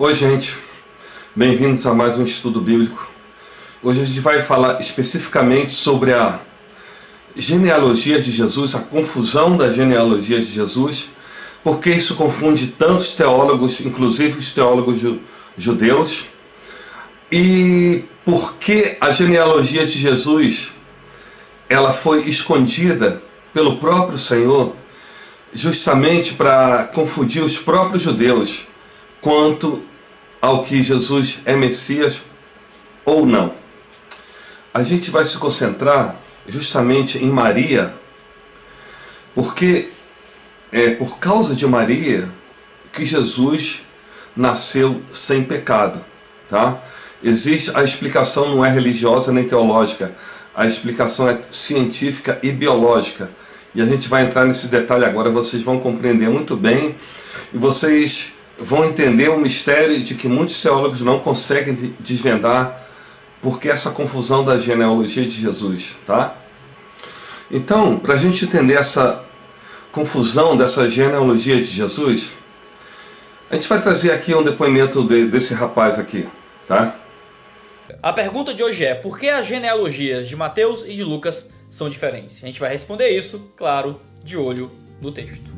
Oi, gente, bem-vindos a mais um estudo bíblico. Hoje a gente vai falar especificamente sobre a genealogia de Jesus, a confusão da genealogia de Jesus, porque isso confunde tantos teólogos, inclusive os teólogos judeus, e por que a genealogia de Jesus ela foi escondida pelo próprio Senhor, justamente para confundir os próprios judeus quanto ao que Jesus é Messias ou não. A gente vai se concentrar justamente em Maria, porque é por causa de Maria que Jesus nasceu sem pecado, tá? Existe a explicação, não é religiosa nem teológica, a explicação é científica e biológica. E a gente vai entrar nesse detalhe agora, vocês vão compreender muito bem e vocês vão entender o mistério de que muitos teólogos não conseguem desvendar, porque essa confusão da genealogia de Jesus, tá? Então, para a gente entender essa confusão dessa genealogia de Jesus, a gente vai trazer aqui um depoimento desse rapaz aqui, tá? A pergunta de hoje é: por que as genealogias de Mateus e de Lucas são diferentes? A gente vai responder isso, claro, de olho no texto.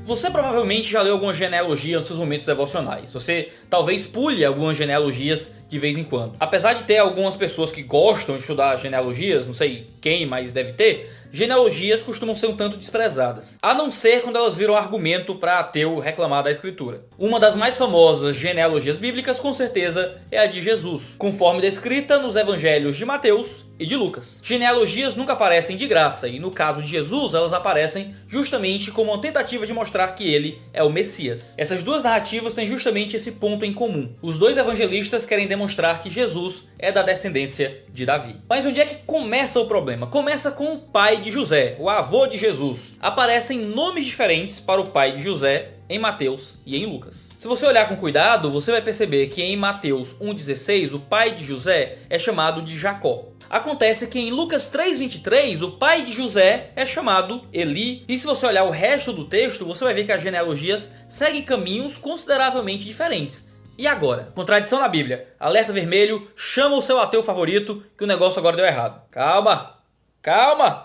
Você provavelmente já leu alguma genealogia nos seus momentos devocionais. Você talvez pule algumas genealogias de vez em quando. Apesar de ter algumas pessoas que gostam de estudar genealogias, não sei quem, mas deve ter, genealogias costumam ser um tanto desprezadas. A não ser quando elas viram argumento para ateu reclamar da escritura. Uma das mais famosas genealogias bíblicas, com certeza, é a de Jesus, conforme descrita nos evangelhos de Mateus e de Lucas. Genealogias nunca aparecem de graça, e no caso de Jesus, elas aparecem justamente como uma tentativa de mostrar que ele é o Messias. Essas duas narrativas têm justamente esse ponto em comum. Os dois evangelistas querem demonstrar que Jesus é da descendência de Davi. Mas onde é que começa o problema? Começa com o pai de José, o avô de Jesus. Aparecem nomes diferentes para o pai de José em Mateus e em Lucas. Se você olhar com cuidado, você vai perceber que em Mateus 1,16 o pai de José é chamado de Jacó. Acontece que em Lucas 3,23 o pai de José é chamado Eli. E se você olhar o resto do texto, você vai ver que as genealogias seguem caminhos consideravelmente diferentes. E agora? Contradição na Bíblia. Alerta vermelho, chama o seu ateu favorito que o negócio agora deu errado. Calma!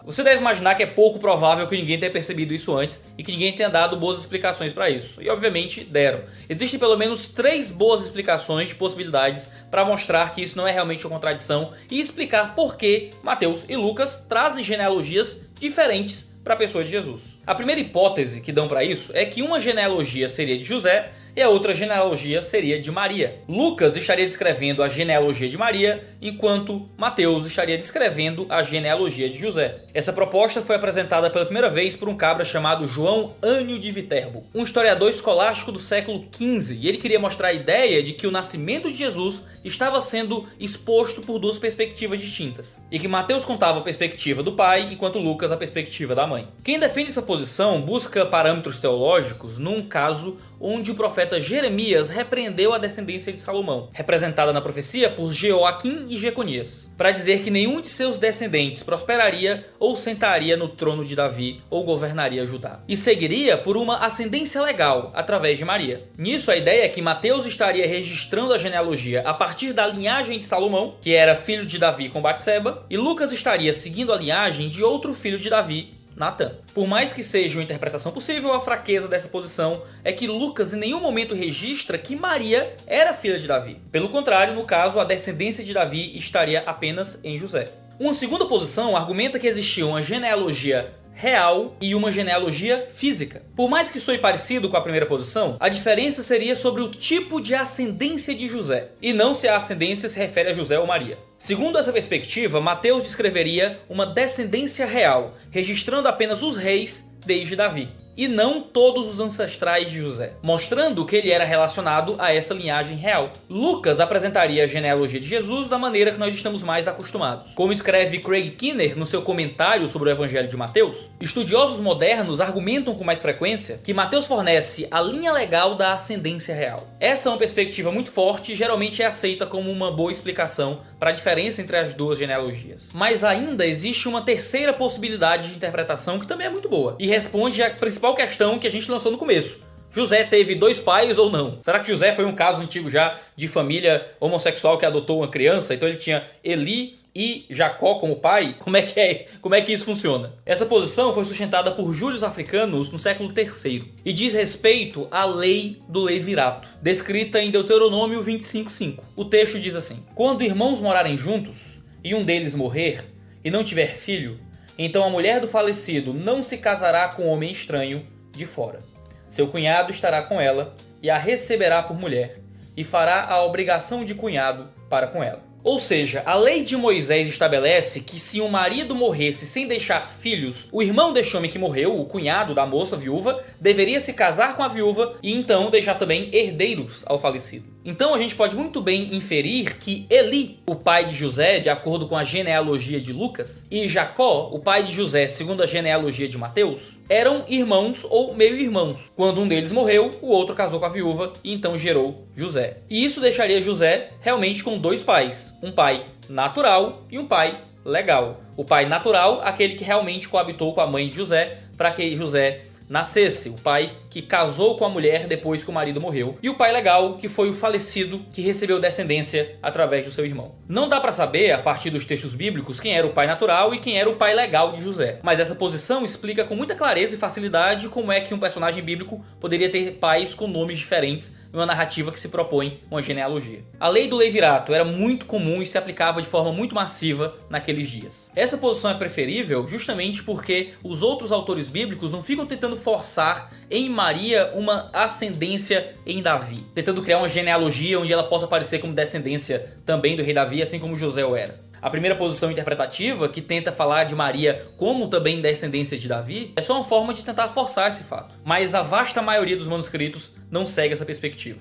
Você deve imaginar que é pouco provável que ninguém tenha percebido isso antes e que ninguém tenha dado boas explicações para isso. E obviamente deram. Existem pelo menos 3 boas explicações de possibilidades para mostrar que isso não é realmente uma contradição e explicar por que Mateus e Lucas trazem genealogias diferentes para a pessoa de Jesus. A primeira hipótese que dão para isso é que uma genealogia seria de José e a outra genealogia seria de Maria. Lucas estaria descrevendo a genealogia de Maria, enquanto Mateus estaria descrevendo a genealogia de José. Essa proposta foi apresentada pela primeira vez por um cabra chamado João Ânio de Viterbo, um historiador escolástico do século XV, e ele queria mostrar a ideia de que o nascimento de Jesus estava sendo exposto por duas perspectivas distintas, e que Mateus contava a perspectiva do pai, enquanto Lucas a perspectiva da mãe. Quem defende essa posição busca parâmetros teológicos num caso onde o profeta Jeremias repreendeu a descendência de Salomão, representada na profecia por Jeoaquim e Jeconias, para dizer que nenhum de seus descendentes prosperaria ou sentaria no trono de Davi ou governaria Judá, e seguiria por uma ascendência legal através de Maria. Nisso, a ideia é que Mateus estaria registrando a genealogia a partir da linhagem de Salomão, que era filho de Davi com Batseba, e Lucas estaria seguindo a linhagem de outro filho de Davi, Natan. Por mais que seja uma interpretação possível, a fraqueza dessa posição é que Lucas em nenhum momento registra que Maria era filha de Davi. Pelo contrário, no caso, a descendência de Davi estaria apenas em José. Uma segunda posição argumenta que existia uma genealogia real e uma genealogia física. Por mais que soe parecido com a primeira posição, a diferença seria sobre o tipo de ascendência de José, e não se a ascendência se refere a José ou Maria. Segundo essa perspectiva, Mateus descreveria uma descendência real, registrando apenas os reis desde Davi, e não todos os ancestrais de José, mostrando que ele era relacionado a essa linhagem real. Lucas apresentaria a genealogia de Jesus da maneira que nós estamos mais acostumados. Como escreve Craig Keener no seu comentário sobre o Evangelho de Mateus, estudiosos modernos argumentam com mais frequência que Mateus fornece a linha legal da ascendência real. Essa é uma perspectiva muito forte e geralmente é aceita como uma boa explicação para a diferença entre as duas genealogias. Mas ainda existe uma terceira possibilidade de interpretação que também é muito boa e responde à principal questão que a gente lançou no começo. José teve 2 pais ou não? Será que José foi um caso antigo já de família homossexual que adotou uma criança? Então ele tinha Eli e Jacó como pai? Como é que isso funciona? Essa posição foi sustentada por júdios africanos no século III e diz respeito à lei do levirato, descrita em Deuteronômio 25:5. O texto diz assim: quando irmãos morarem juntos e um deles morrer e não tiver filho, então a mulher do falecido não se casará com homem estranho de fora. Seu cunhado estará com ela e a receberá por mulher e fará a obrigação de cunhado para com ela. Ou seja, a lei de Moisés estabelece que se um marido morresse sem deixar filhos, o irmão deste homem que morreu, o cunhado da moça viúva, deveria se casar com a viúva e então deixar também herdeiros ao falecido. Então a gente pode muito bem inferir que Eli, o pai de José, de acordo com a genealogia de Lucas, e Jacó, o pai de José, segundo a genealogia de Mateus, eram irmãos ou meio-irmãos. Quando um deles morreu, o outro casou com a viúva e então gerou José. E isso deixaria José realmente com 2 pais, um pai natural e um pai legal. O pai natural, aquele que realmente coabitou com a mãe de José para que José nascesse, o pai que casou com a mulher depois que o marido morreu, e o pai legal, que foi o falecido que recebeu descendência através do seu irmão. Não dá para saber, a partir dos textos bíblicos, quem era o pai natural e quem era o pai legal de José, mas essa posição explica com muita clareza e facilidade como é que um personagem bíblico poderia ter pais com nomes diferentes em uma narrativa que se propõe uma genealogia. A lei do levirato era muito comum e se aplicava de forma muito massiva naqueles dias. Essa posição é preferível justamente porque os outros autores bíblicos não ficam tentando forçar em Maria uma ascendência em Davi, tentando criar uma genealogia onde ela possa aparecer como descendência também do rei Davi, assim como José o era. A primeira posição interpretativa, que tenta falar de Maria como também descendência de Davi, é só uma forma de tentar forçar esse fato. Mas a vasta maioria dos manuscritos não segue essa perspectiva.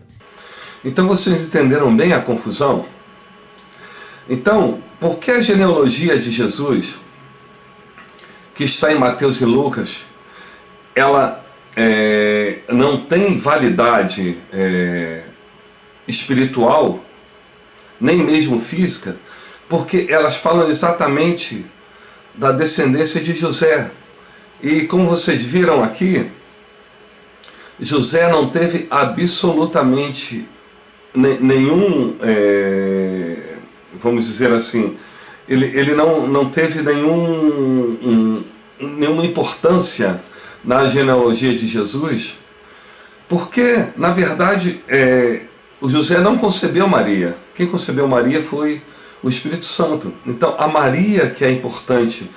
Então vocês entenderam bem a confusão? Então, por que a genealogia de Jesus, que está em Mateus e Lucas, ela não tem validade espiritual, nem mesmo física? Porque elas falam exatamente da descendência de José. E como vocês viram aqui, José não teve absolutamente nenhum, vamos dizer assim, ele não teve nenhuma importância na genealogia de Jesus, porque, na verdade, o José não concebeu Maria. Quem concebeu Maria foi o Espírito Santo. Então, a Maria que é importante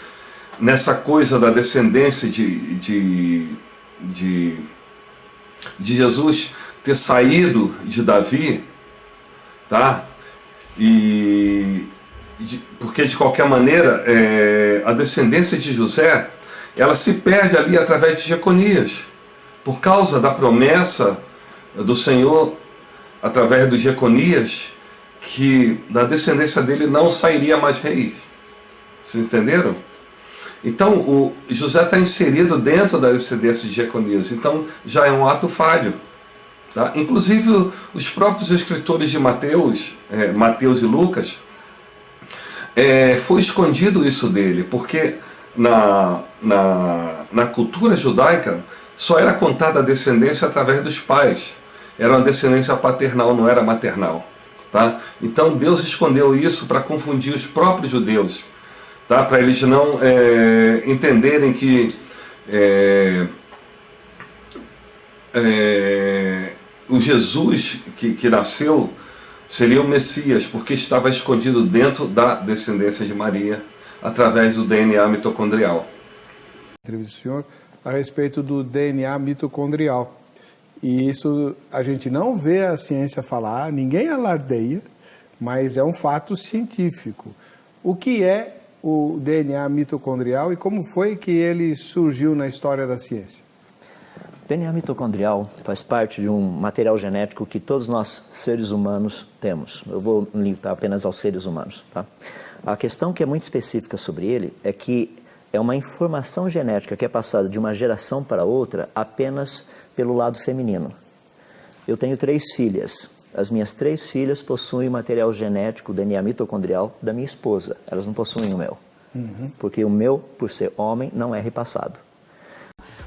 nessa coisa da descendência de Jesus ter saído de Davi, tá? Porque de qualquer maneira a descendência de José, ela se perde ali através de Jeconias, por causa da promessa do Senhor através de Jeconias, que da descendência dele não sairia mais rei. Vocês entenderam? Então o José está inserido dentro da descendência de Jeconias, então já é um ato falho, tá? Inclusive os próprios escritores de Mateus e Lucas, foi escondido isso dele, porque na cultura judaica só era contada a descendência através dos pais, era uma descendência paternal, não era maternal, tá? Então Deus escondeu isso para confundir os próprios judeus, tá? Para eles não entenderem que o Jesus que nasceu seria o Messias, porque estava escondido dentro da descendência de Maria, através do DNA mitocondrial. Entrevista o senhor a respeito do DNA mitocondrial. E isso a gente não vê a ciência falar, ninguém alardeia, mas é um fato científico. O que é o DNA mitocondrial e como foi que ele surgiu na história da ciência? O DNA mitocondrial faz parte de um material genético que todos nós, seres humanos, temos. Eu vou limitar apenas aos seres humanos, tá? A questão que é muito específica sobre ele é que é uma informação genética que é passada de uma geração para outra apenas pelo lado feminino. Eu tenho 3 filhas. As minhas 3 filhas possuem material genético, DNA mitocondrial, da minha esposa. Elas não possuem o meu. Porque o meu, por ser homem, não é repassado.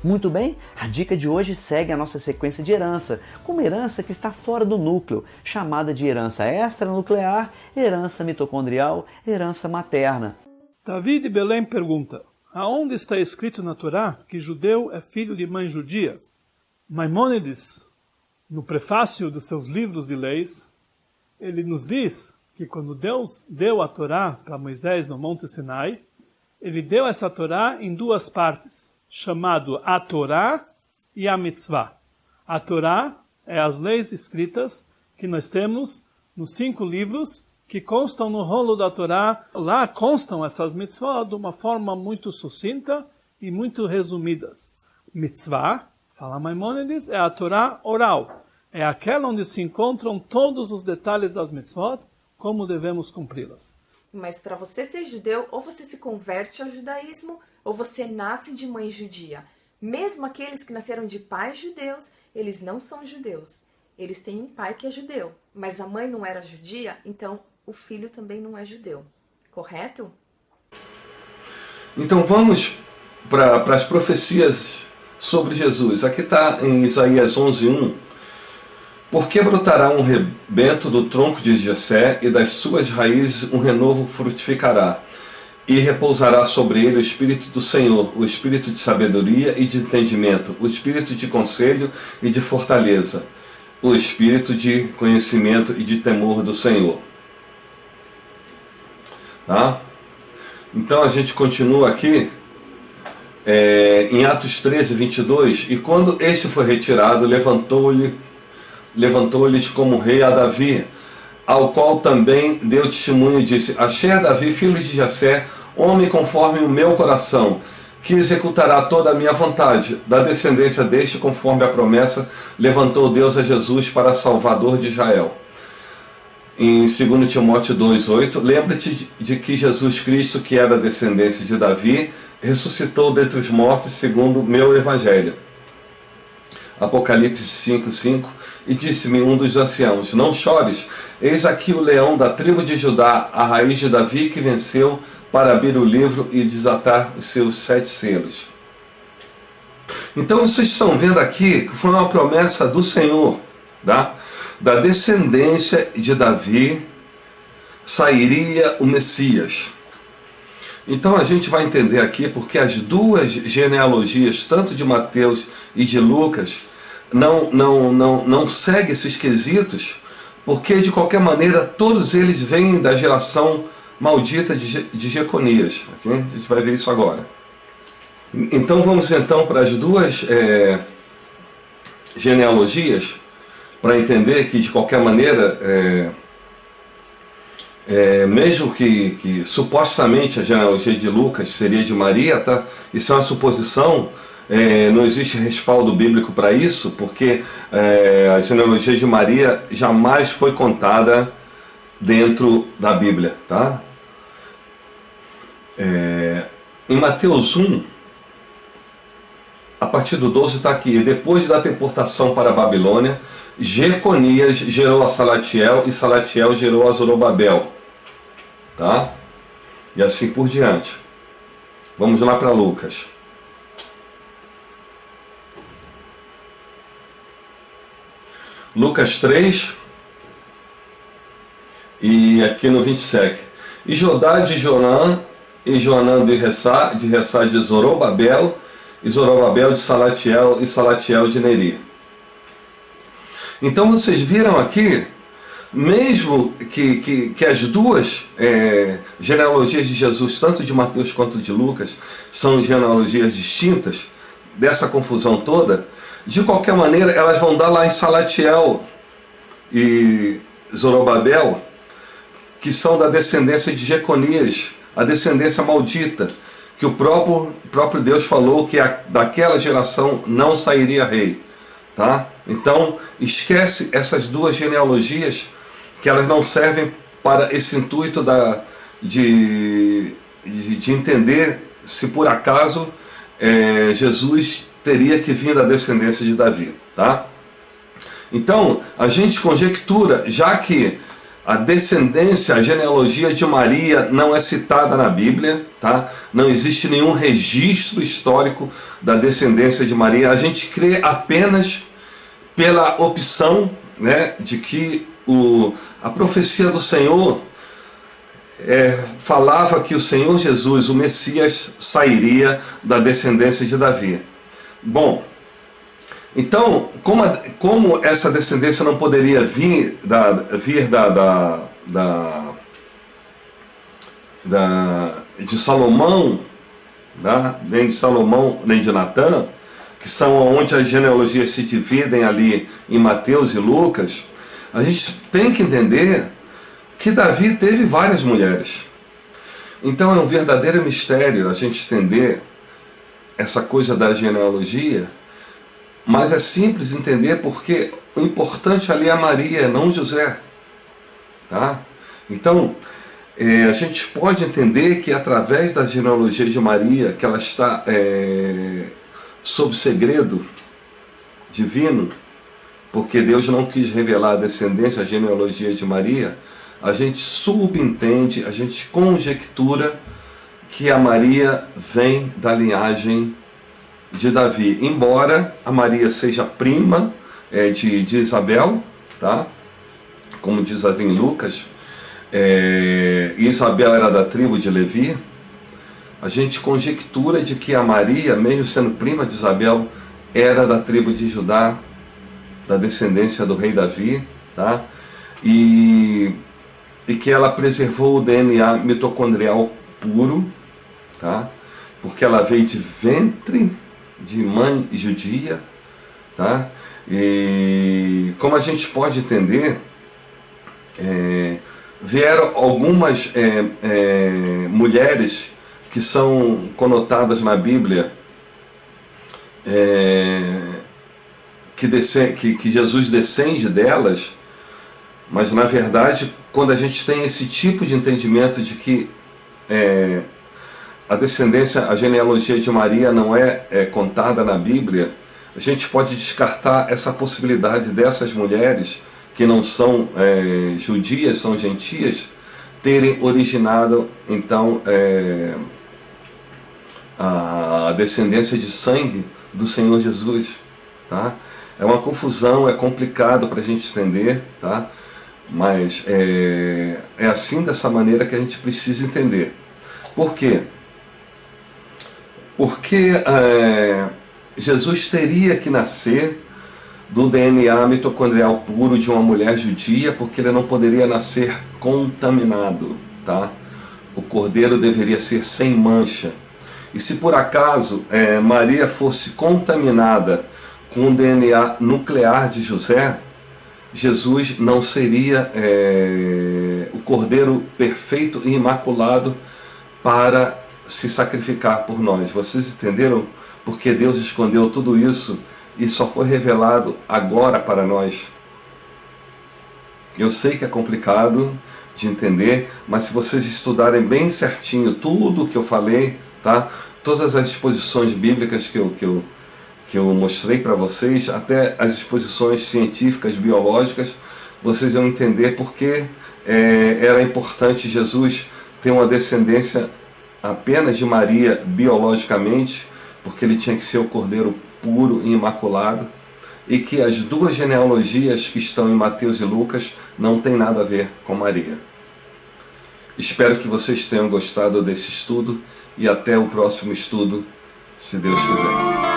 Muito bem, a dica de hoje segue a nossa sequência de herança, com uma herança que está fora do núcleo, chamada de herança extranuclear, herança mitocondrial, herança materna. Davi de Belém pergunta: aonde está escrito na Torá que judeu é filho de mãe judia? Maimônides, no prefácio dos seus livros de leis, ele nos diz que quando Deus deu a Torá para Moisés no Monte Sinai, ele deu essa Torá em duas partes, chamado a Torá e a Mitzvah. A Torá é as leis escritas que nós temos nos 5 livros que constam no rolo da Torá. Lá constam essas mitzvot de uma forma muito sucinta e muito resumidas. Mitzvah, fala Maimônides, é a Torá oral. É aquela onde se encontram todos os detalhes das mitzvot, como devemos cumpri-las. Mas para você ser judeu, ou você se converte ao judaísmo, ou você nasce de mãe judia. Mesmo aqueles que nasceram de pais judeus, eles não são judeus. Eles têm um pai que é judeu, mas a mãe não era judia, então o filho também não é judeu. Correto? Então vamos para as profecias sobre Jesus. Aqui está em Isaías 11:1. Porque brotará um rebento do tronco de Jessé, e das suas raízes um renovo frutificará. E repousará sobre ele o Espírito do Senhor, o Espírito de sabedoria e de entendimento, o Espírito de conselho e de fortaleza, o Espírito de conhecimento e de temor do Senhor. Tá? Então a gente continua aqui em Atos 13:22. E quando este foi retirado, levantou-lhes como rei a Davi, ao qual também deu testemunho e disse: achei a Davi, filho de Jessé, homem conforme o meu coração, que executará toda a minha vontade. Da descendência deste, conforme a promessa, levantou Deus a Jesus para Salvador de Israel. Em 2 Timóteo 2:8, lembra-te de que Jesus Cristo, que é da descendência de Davi, ressuscitou dentre os mortos segundo o meu evangelho. Apocalipse 5:5, e disse-me um dos anciãos: não chores, eis aqui o leão da tribo de Judá, a raiz de Davi, que venceu para abrir o livro e desatar os seus 7 selos. Então vocês estão vendo aqui que foi uma promessa do Senhor, tá? Da descendência de Davi sairia o Messias. Então a gente vai entender aqui porque as duas genealogias, tanto de Mateus e de Lucas, não seguem esses quesitos, porque de qualquer maneira todos eles vêm da geração maldita de Jeconias. A gente vai ver isso agora. Então vamos para as duas genealogias, para entender que de qualquer maneira, mesmo que supostamente a genealogia de Lucas seria de Maria, tá? Isso é uma suposição, não existe respaldo bíblico para isso, porque a genealogia de Maria jamais foi contada dentro da Bíblia, tá? Em Mateus 1, a partir do 12 está aqui: depois da deportação para a Babilônia, Jeconias gerou a Salatiel, e Salatiel gerou a Zorobabel, tá? E assim por diante. Vamos lá para Lucas. Lucas 3, e aqui no 27. E Jodá de Jonã, e Jonã de Ressá de Zorobabel, e Zorobabel de Salatiel, e Salatiel de Neri. Então vocês viram aqui, mesmo que as duas genealogias de Jesus, tanto de Mateus quanto de Lucas, são genealogias distintas, dessa confusão toda, de qualquer maneira elas vão dar lá em Salatiel e Zorobabel, que são da descendência de Jeconias, a descendência maldita, que o próprio Deus falou que daquela geração não sairia rei, tá? Então esquece essas duas genealogias, que elas não servem para esse intuito de entender se por acaso Jesus teria que vir da descendência de Davi, tá? Então a gente conjectura, já que A descendência, a genealogia de Maria não é citada na Bíblia, tá? Não existe nenhum registro histórico da descendência de Maria. A gente crê apenas pela opção, né, de que a profecia do Senhor falava que o Senhor Jesus, o Messias, sairia da descendência de Davi. Bom, então, como essa descendência não poderia vir de Salomão, né? Nem de Salomão, nem de Natã, que são onde as genealogias se dividem ali em Mateus e Lucas, a gente tem que entender que Davi teve várias mulheres. Então é um verdadeiro mistério a gente entender essa coisa da genealogia, mas é simples entender porque o importante ali é Maria, não José. Tá? Então, a gente pode entender que através da genealogia de Maria, que ela está sob segredo divino, porque Deus não quis revelar a descendência, a genealogia de Maria, a gente subentende, a gente conjectura que a Maria vem da linhagem de Davi, embora a Maria seja prima de Isabel, tá? Como diz ali em Lucas, e Isabel era da tribo de Levi. A gente conjectura de que a Maria, mesmo sendo prima de Isabel, era da tribo de Judá, da descendência do rei Davi, tá? E que ela preservou o DNA mitocondrial puro, tá? Porque ela veio de ventre de mãe judia, tá? E como a gente pode entender, vieram algumas mulheres que são conotadas na Bíblia, que Jesus descende delas, mas na verdade, quando a gente tem esse tipo de entendimento de que a descendência, a genealogia de Maria não é contada na Bíblia, a gente pode descartar essa possibilidade dessas mulheres, que não são judias, são gentias, terem originado, então, a descendência de sangue do Senhor Jesus. Tá? É uma confusão, é complicado para a gente entender, tá? Mas é assim, dessa maneira, que a gente precisa entender. Por quê? Porque Jesus teria que nascer do DNA mitocondrial puro de uma mulher judia, porque ele não poderia nascer contaminado, tá? O cordeiro deveria ser sem mancha. E se por acaso Maria fosse contaminada com o DNA nuclear de José, Jesus não seria o cordeiro perfeito e imaculado para se sacrificar por nós. Vocês entenderam? Porque Deus escondeu tudo isso e só foi revelado agora para nós. Eu sei que é complicado de entender, mas se vocês estudarem bem certinho tudo o que eu falei, tá? Todas as exposições bíblicas que eu mostrei para vocês, até as exposições científicas, biológicas, vocês vão entender porque era importante Jesus ter uma descendência apenas de Maria biologicamente, porque ele tinha que ser o cordeiro puro e imaculado, e que as duas genealogias que estão em Mateus e Lucas não tem nada a ver com Maria. Espero que vocês tenham gostado desse estudo e até o próximo estudo, se Deus quiser.